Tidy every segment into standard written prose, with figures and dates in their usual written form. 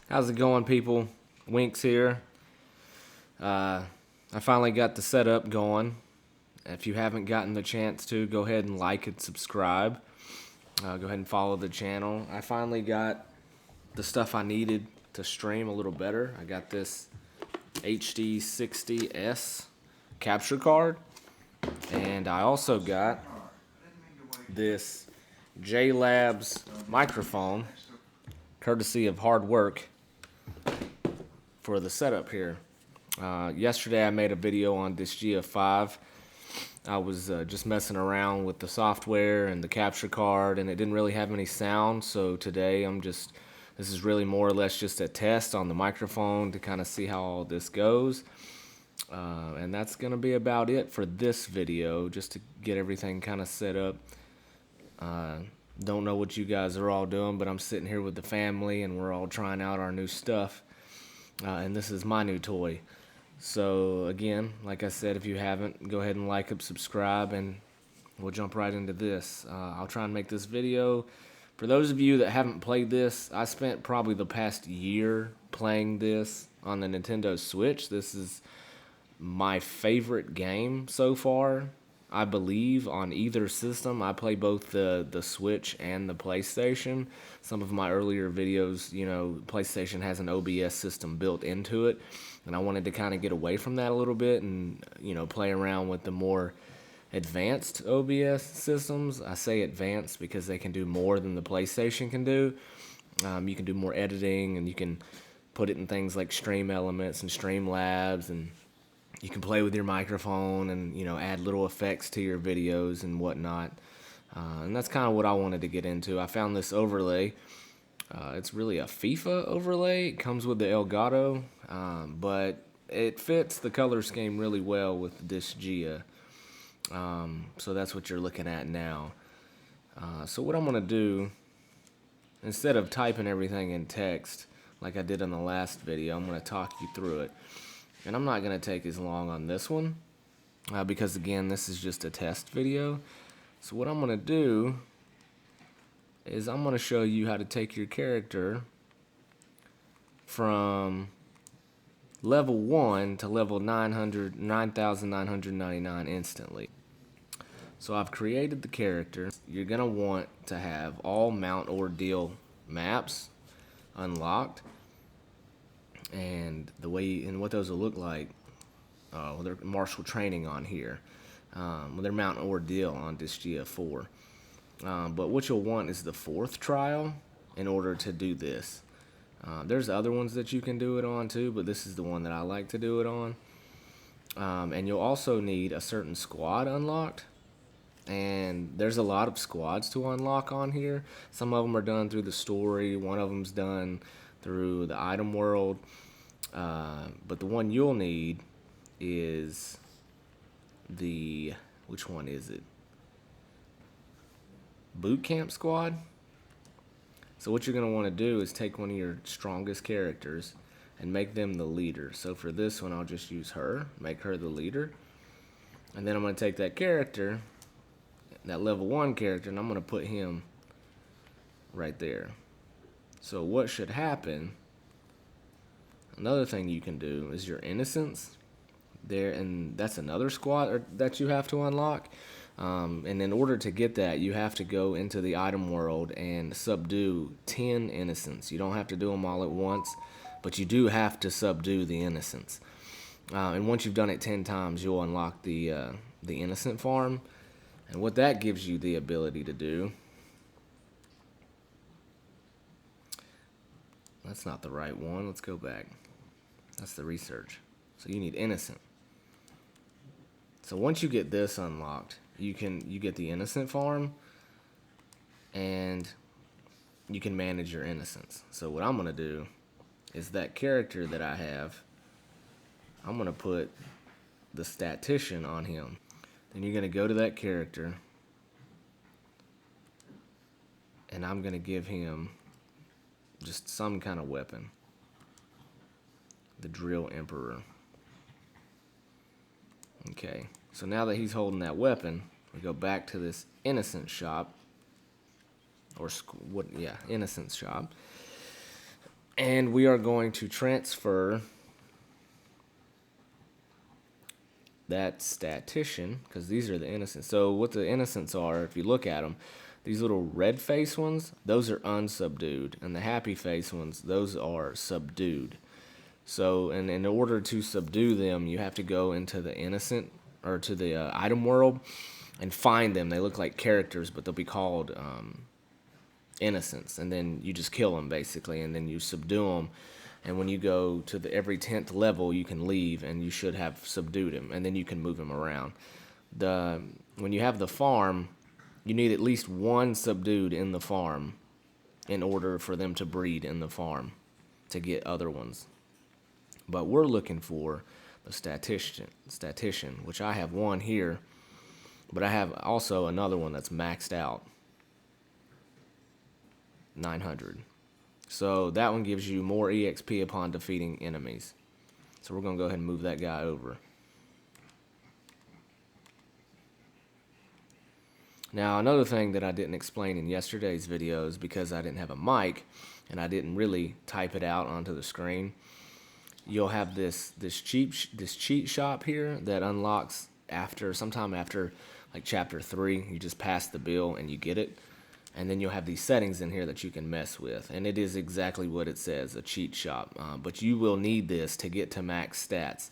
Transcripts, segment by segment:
How's it going, people? Winks here. I finally got the setup going. If you haven't gotten the chance to, go ahead and like and subscribe. Go ahead and follow the channel. I finally got the stuff I needed to stream a little better. I got this HD60S capture card, and I also got this J-Labs microphone, courtesy of Hard Work, for the setup here. Yesterday I made a video on Disgaea 5. I was just messing around with the software and the capture card, and it didn't really have any sound, so today this is really more or less just a test on the microphone to kind of see how all this goes. And that's going to be about it for this video, just to get everything kind of set up. Don't know what you guys are all doing, but I'm sitting here with the family, and we're all trying out our new stuff. And this is my new toy. So again, like I said, if you haven't, go ahead and like and subscribe, and we'll jump right into this. I'll try and make this video. For those of you that haven't played this, I spent probably the past year playing this on the Nintendo Switch. This is my favorite game so far, I believe, on either system. I play both the Switch and the PlayStation. Some of my earlier videos, PlayStation has an OBS system built into it, and I wanted to kind of get away from that a little bit and, play around with the more advanced OBS systems. I say advanced because they can do more than the PlayStation can do. You can do more editing, and you can put it in things like Stream Elements and Streamlabs, and you can play with your microphone and, add little effects to your videos and whatnot. And that's kind of what I wanted to get into. I found this overlay. It's really a FIFA overlay. It comes with the Elgato, but it fits the color scheme really well with Disgaea. So that's what you're looking at now. So what I'm going to do, instead of typing everything in text like I did in the last video, I'm going to talk you through it. And I'm not going to take as long on this one, because again, this is just a test video. So what I'm going to do is I'm going to show you how to take your character from level 1 to level 9,999 instantly. So I've created the character. You're going to want to have all Mount Ordeal maps unlocked. And what those will look like, they're martial training on here. They're Mount Ordeal on Disgaea 4. But what you'll want is the 4th trial in order to do this. There's other ones that you can do it on too, but this is the one that I like to do it on. And you'll also need a certain squad unlocked. And there's a lot of squads to unlock on here. Some of them are done through the story. One of them's done through the item world. But the one you'll need is which one is it? Boot Camp Squad. So what you're going to want to do is take one of your strongest characters and make them the leader. So for this one, I'll just use her, make her the leader. And then I'm going to take that character, that level 1 character, and I'm going to put him right there. So what should happen, another thing you can do is your innocence there, and that's another squad that you have to unlock. And in order to get that, you have to go into the item world and subdue 10 innocents. You don't have to do them all at once, but you do have to subdue the innocents. And once you've done it 10 times, you'll unlock the innocent farm. And what that gives you the ability to do, that's not the right one. Let's go back. That's the research. So you need innocent. So once you get this unlocked, you get the innocent farm, and you can manage your innocence. So what I'm going to do is that character that I have, I'm going to put the statician on him. Then you're going to go to that character, and I'm going to give him just some kind of weapon. The Drill Emperor. Okay, so now that he's holding that weapon, we go back to this innocent shop, innocent shop, And we are going to transfer that statician, because these are the innocents. So what the innocents are, if you look at them, these little red face ones, those are unsubdued. And the happy face ones, those are subdued. So, and in order to subdue them, you have to go into the innocent, or to the item world, and find them. They look like characters, but they'll be called innocents. And then you just kill them, basically, and then you subdue them. And when you go to the every 10th level, you can leave, and you should have subdued him, and then you can move him around. When you have the farm, you need at least one subdued in the farm in order for them to breed in the farm to get other ones. But we're looking for the statician, which I have one here, but I have also another one that's maxed out, 900. So that one gives you more EXP upon defeating enemies. So we're going to go ahead and move that guy over. Now, another thing that I didn't explain in yesterday's videos, because I didn't have a mic and I didn't really type it out onto the screen, you'll have this cheat shop here that unlocks sometime after like chapter 3. You just pass the bill and you get it. And then you'll have these settings in here that you can mess with. And it is exactly what it says, a cheat shop. But you will need this to get to max stats.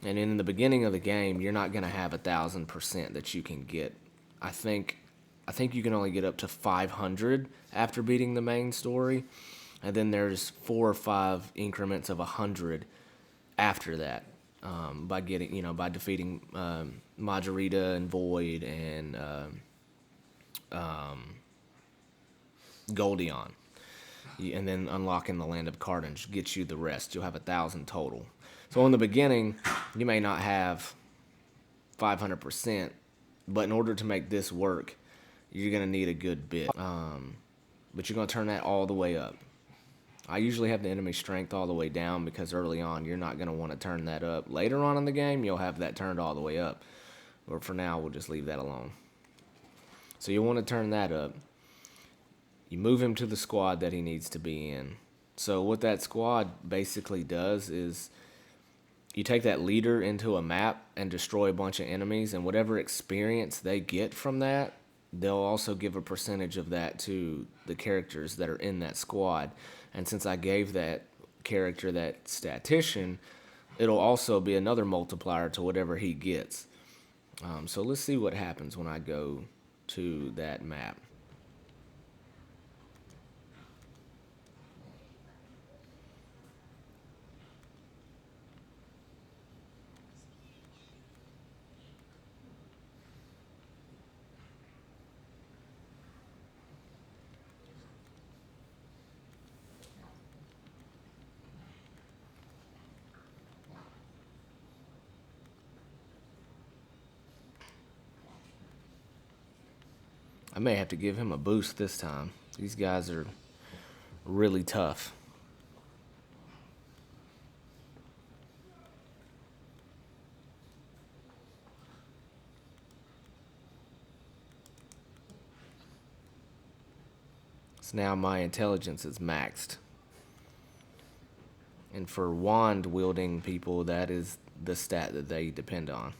And in the beginning of the game, you're not going to have 1,000% that you can get. I think you can only get up to 500 after beating the main story. And then there's 4 or 5 increments of 100 after that. By defeating Margarita and Void and Goldion, and then unlocking the Land of Carnage gets you the rest. You'll have 1,000 total. So in the beginning, you may not have 500%, but in order to make this work, you're going to need a good bit. But you're going to turn that all the way up. I usually have the enemy strength all the way down because early on, you're not going to want to turn that up. Later on in the game, you'll have that turned all the way up. But for now, we'll just leave that alone. So you want to turn that up. You move him to the squad that he needs to be in. So what that squad basically does is you take that leader into a map and destroy a bunch of enemies, and whatever experience they get from that, they'll also give a percentage of that to the characters that are in that squad. And since I gave that character that statician, it'll also be another multiplier to whatever he gets. So let's see what happens when I go to that map. I may have to give him a boost this time. These guys are really tough. So now my intelligence is maxed. And for wand wielding people, that is the stat that they depend on.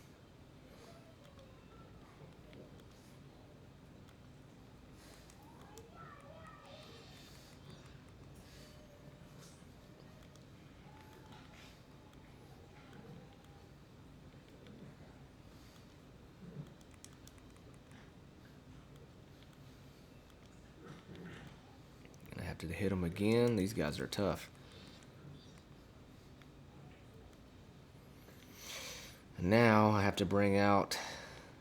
I have to hit them again. These guys are tough. And now I have to bring out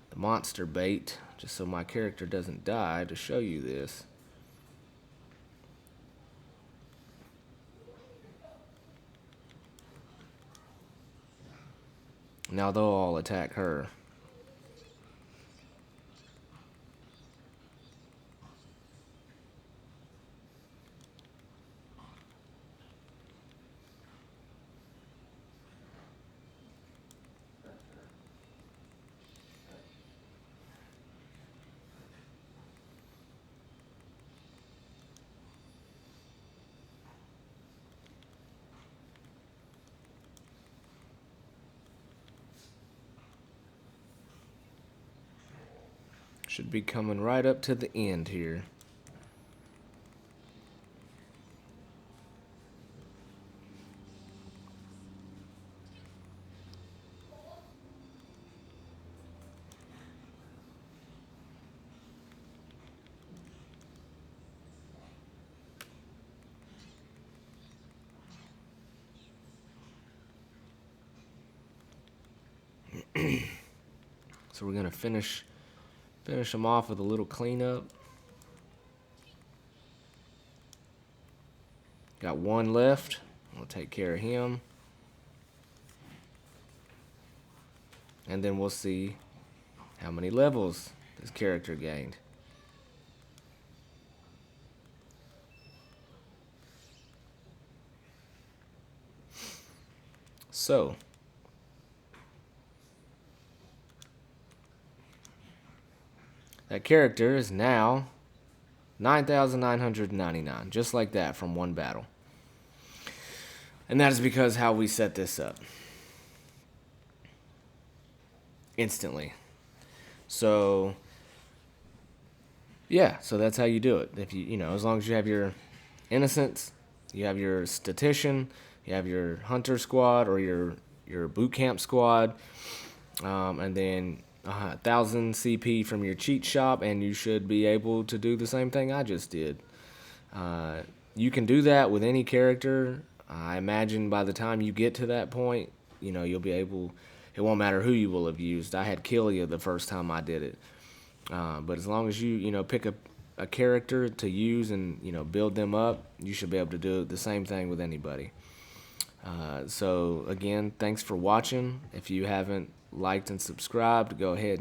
the monster bait just so my character doesn't die to show you this. Now they'll all attack her. Should be coming right up to the end here. So we're gonna finish them off with a little cleanup. Got one left. We'll take care of him. And then we'll see how many levels this character gained. So, that character is now 9,999, just like that from one battle. And that is because how we set this up. Instantly. So, yeah, so that's how you do it. If you know, as long as you have your innocents, you have your statician, you have your hunter squad or your boot camp squad, and then 1,000 CP from your cheat shop, and you should be able to do the same thing I just did. You can do that with any character. I imagine by the time you get to that point, you know, you'll be able. It won't matter who you will have used. I had Killia the first time I did it, but as long as you pick a character to use and build them up, you should be able to do the same thing with anybody. So again, thanks for watching. If you haven't liked and subscribed, go ahead and